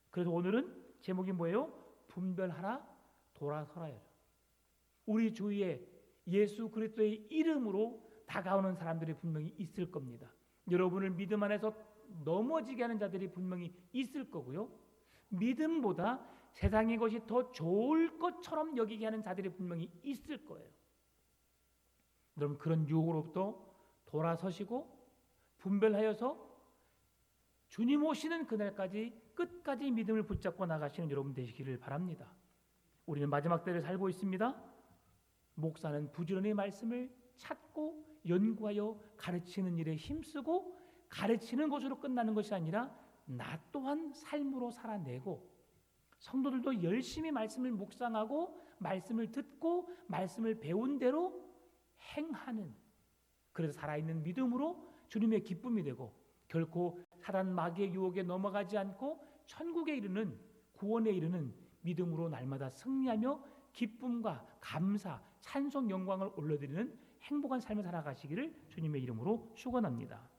그래서 오늘은 제목이 뭐예요? 분별하라, 돌아서라예요. 우리 주위에 예수 그리스도의 이름으로 다가오는 사람들이 분명히 있을 겁니다. 여러분을 믿음 안에서 넘어지게 하는 자들이 분명히 있을 거고요. 믿음보다 세상의 것이 더 좋을 것처럼 여기게 하는 자들이 분명히 있을 거예요. 여러분, 그런 유혹으로부터 돌아서시고 분별하여서 주님 오시는 그날까지 끝까지 믿음을 붙잡고 나가시는 여러분 되시기를 바랍니다. 우리는 마지막 때를 살고 있습니다. 목사는 부지런히 말씀을 찾고 연구하여 가르치는 일에 힘쓰고 가르치는 것으로 끝나는 것이 아니라 나 또한 삶으로 살아내고 성도들도 열심히 말씀을 묵상하고 말씀을 듣고 말씀을 배운 대로 행하는, 그래서 살아있는 믿음으로 주님의 기쁨이 되고 결코 사단 마귀의 유혹에 넘어가지 않고 천국에 이르는, 구원에 이르는 믿음으로 날마다 승리하며 기쁨과 감사, 찬송, 영광을 올려드리는 행복한 삶을 살아가시기를 주님의 이름으로 축원합니다.